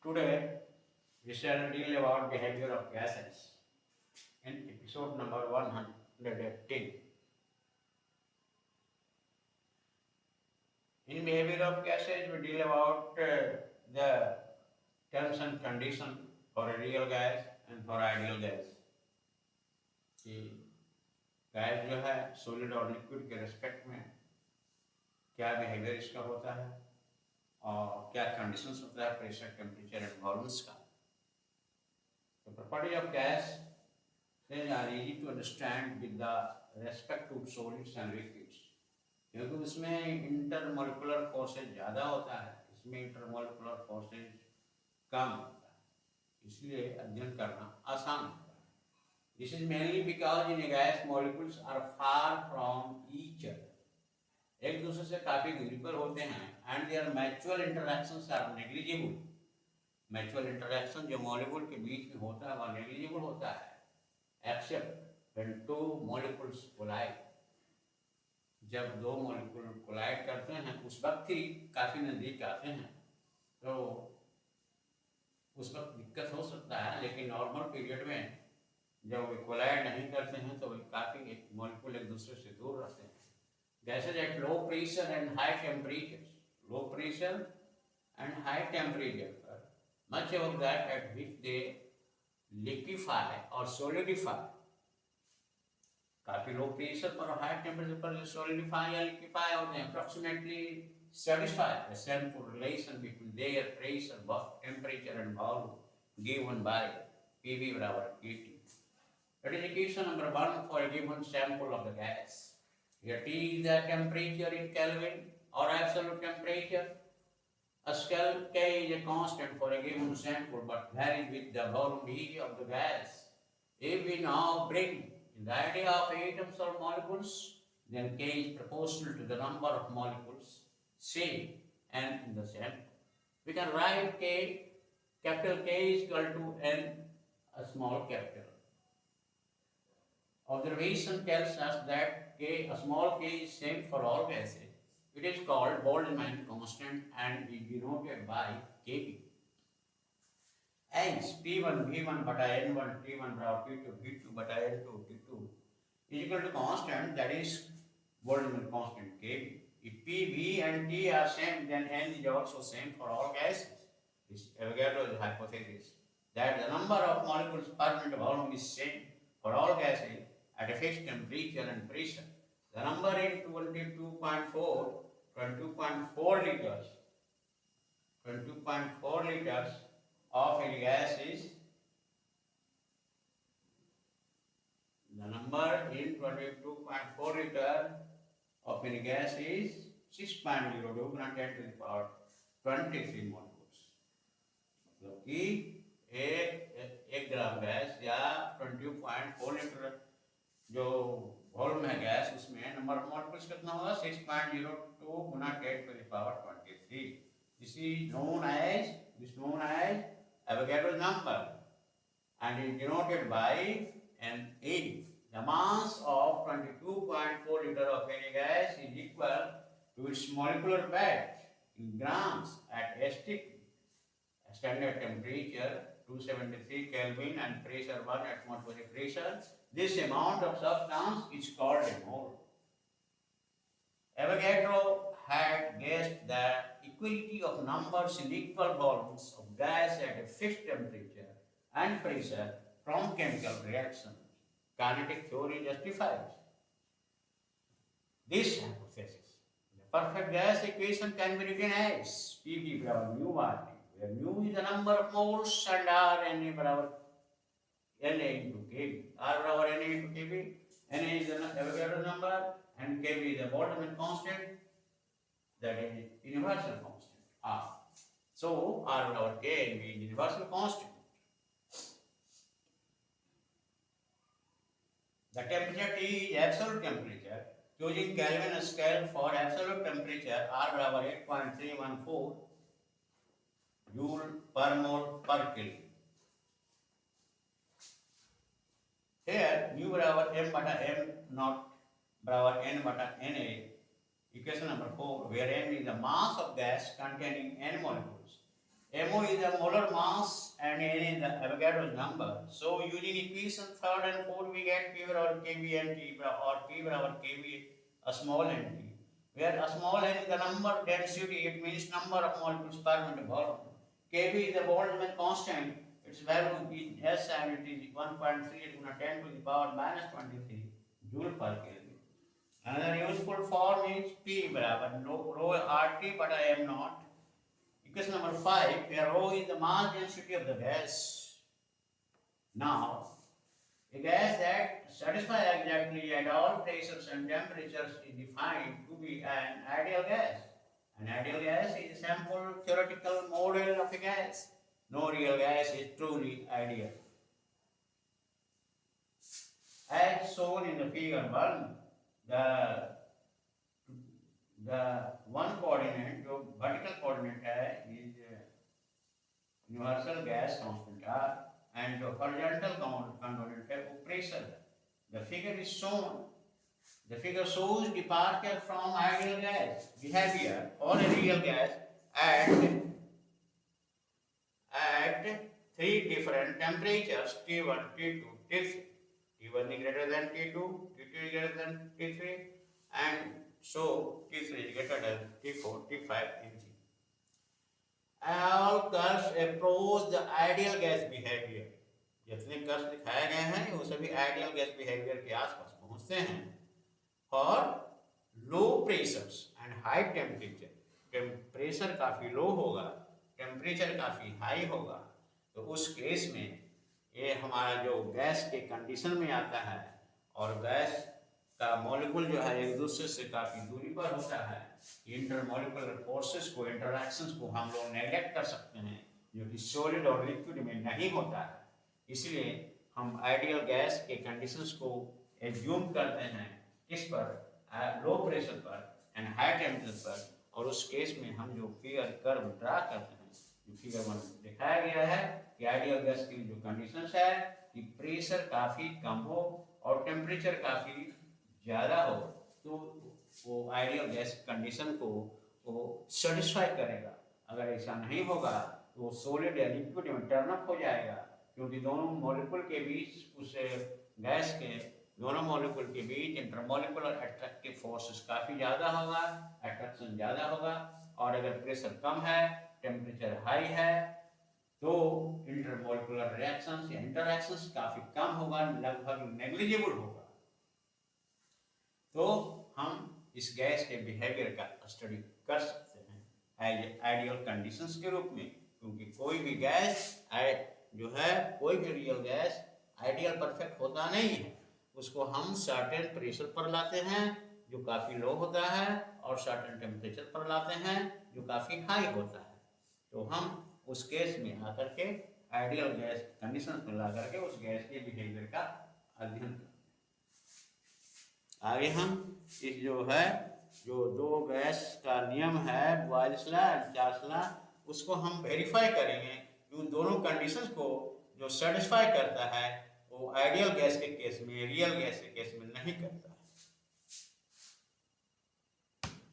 Today, we shall deal about behavior of gases in episode number 110. In behavior of gases, we deal about the terms and conditions for a real gas and for ideal gas. कि gas जो है solid और liquid के respect में क्या behaviour इसका होता है और क्या कंडीशंस होता है प्रेशर टेम्परेचर एंड वॉल्यूम्स का. The property of gas they are easy to understand with the respect to solids and liquids. क्योंकि उसमें इंटरमोलिकुलर फोर्सेज ज़्यादा होता है, इसमें इंटरमोलिकुलर फोर्सेज कम होता है, इसलिए अध्ययन करना आसान होता है. This is mainly because in a gas molecules are far from each other. एक दूसरे से काफ़ी दूरी पर होते हैं and their mutual interactions are negligible. Mutual interaction जो मॉलिक्यूल के बीच में होता है वह नेग्लिजिबल होता है except when two molecules collide. जब दो मॉलिक्यूल कोलाइड करते हैं उस वक्त ही काफ़ी नज़दीक आते हैं तो उस वक्त दिक्कत हो सकता है, लेकिन नॉर्मल पीरियड में जब वे कोलाइड नहीं करते हैं तो वे काफ़ी मॉलिक्यूल एक दूसरे से दूर रहते हैं. Gases at low pressure and high temperature, low pressure and high temperature पर much of that at which they liquefy or solidify. काफी लो प्रेशर पर और हाई टेम्परेचर पर solidify या liquefy होते हैं approximately satisfy the sample relation between their pressure, temperature and volume given by PV बराबर KT. That is equation number 1 for a given sample of the gas. Here T is the temperature in Kelvin or absolute temperature. A scale K is a constant for a given sample but varies with the volume V of the gas. If we now bring in the idea of atoms or molecules, then K is proportional to the number of molecules same and in the sample. We can write K, capital K is equal to N, a small capital. Observation tells us that K, a small k is same for all gases. It is called Boltzmann constant and is denoted by Kb. Hence, P1 V1 बटा N1 T1 बराबर P2 V2 बटा N2 T2 is equal to constant, that is Boltzmann constant Kb. If P, V and T are same, then N is also same for all gases. This Avogadro's hypothesis that the number of molecules per unit volume is same for all gases at a fixed temperature and pressure. The number in 22.4 liters of a gas is, the number in 22.4 liters of a gas is 6.02 × 10 to the power 23 molecules. मतलब कि एक ग्राम gas या 22.4 litre जो volume है gas उसमें number of molecules कितना होगा 6.02 × 10 to the power 23. This is known as Avogadro's number and is denoted by Na. The mass of 22.4 liters of any gas is equal to its molecular weight in grams at STP, standard temperature 273 Kelvin and pressure 1 atmospheric pressure. This amount of substance is called a mole. Avogadro had guessed the equality of numbers in equal volumes of gas at a fixed temperature and pressure from chemical reactions. Kinetic theory justifies this hypothesis. The perfect gas equation can be written as Pv बराबर mu RT, where mu is the number of moles and R Na बराबर Na into Kb. R बराबर Na into Kb. Na is the Avogadro number and Kb is the Boltzmann constant, that is universal constant R. So R barabar K and B is universal constant. The temperature T is absolute temperature. Choosing Kelvin scale for absolute temperature, R barabar 8.314 joule per mole per Kelvin. Here mu बराबर m बटा m naught बराबर n बटा Na. Equation number 4, where m is the mass of gas containing n molecules. MO is the molar mass and N is the Avogadro's number. So using equation 3rd and 4th we get P barabar kV and T or P barabar kV a small n T. Where a small n is the number density, it means number of molecules per minute volume. kV is the Boltzmann constant. Its value is S and it is 1.3 into 10 to the power minus 23 joule per kV. Another useful form is P barabar rho RT but I am not. Equation number 5, where rho is the mass density of the gas. Now, a gas that satisfies exactly at all pressures and temperatures is defined to be an ideal gas. An ideal gas is a sample theoretical model of a gas. No real gas is truly ideal. As shown in the figure 1, the one coordinate, जो vertical coordinate है, is universal gas constant R, and the horizontal component है वो pressure है. The figure is shown. The figure shows departure from ideal gas behavior or a real gas at 3 different temperatures T1, T2, T3. T1 is greater than T2, T2 is greater than T3, and so T3 is greater than T4, T5, and T. All curves approach the ideal gas behavior. जितने curves दिखाए गए हैं वो सभी ideal gas behaviour के आसपास पहुंचते हैं. और low pressures and high temperature, temperature काफ़ी लो होगा, टेम्परेचर काफ़ी हाई होगा, तो उस केस में ये हमारा जो गैस के कंडीशन में आता है और गैस का मॉलिक्यूल जो है एक दूसरे से काफ़ी दूरी पर होता है. इंटरमॉलिक्यूलर फोर्सेस को, इंटरैक्शंस को हम लोग नेगलेक्ट कर सकते हैं जो कि सॉलिड और लिक्विड में नहीं होता है. इसलिए हम आइडियल गैस के कंडीशंस को एज्यूम करते हैं किस पर, लो प्रेशर पर एंड हाई टेम्परेचर पर. और उस केस में हम जो फिगर कर्व ड्रा करते हैं, जो फिगर में दिखाया गया है कि आइडियल गैस की जो कंडीशंस है कि प्रेशर काफ़ी कम हो और टेम्परेचर काफ़ी ज़्यादा हो, तो वो आइडियल गैस कंडीशन को वो सेटिस्फाई करेगा. अगर ऐसा नहीं होगा तो वो सॉलिड या लिक्विड में टर्न अप हो जाएगा, क्योंकि दोनों मॉलिक्यूल के बीच, उस गैस के दोनों मॉलिक्यूल के बीच इंटरमॉलिक्यूलर अट्रैक्टिव फोर्सेस काफ़ी ज़्यादा होगा, अट्रैक्शन ज़्यादा होगा. और अगर प्रेशर कम है, टेम्परेचर हाई है, तो इंटरमॉलिक्यूलर रिएक्शंस या इंटरैक्शंस काफ़ी कम होगा, लगभग नेग्लिजिबल होगा. तो हम इस गैस के बिहेवियर का स्टडी कर सकते हैं एज आइडियल कंडीशंस के रूप में, क्योंकि कोई भी गैस जो है, कोई भी रियल गैस आइडियल परफेक्ट होता नहीं है. उसको हम सर्टेन प्रेशर पर लाते हैं जो काफ़ी लो होता है और सर्टेन टेम्परेचर पर लाते हैं जो काफ़ी हाई होता है. तो हम उस केस में आकर के आइडियल गैस कंडीशन में ला करके उस गैस के बिहेवियर का अध्ययन करते हैं. आगे हम इस जो है, जो दो गैस का नियम है, Boyle's law and Charles law, उसको हम वेरीफाई करेंगे. उन दोनों कंडीशंस को जो सेटिस्फाई करता है वो आइडियल गैस के केस में, रियल गैस के केस में नहीं करता.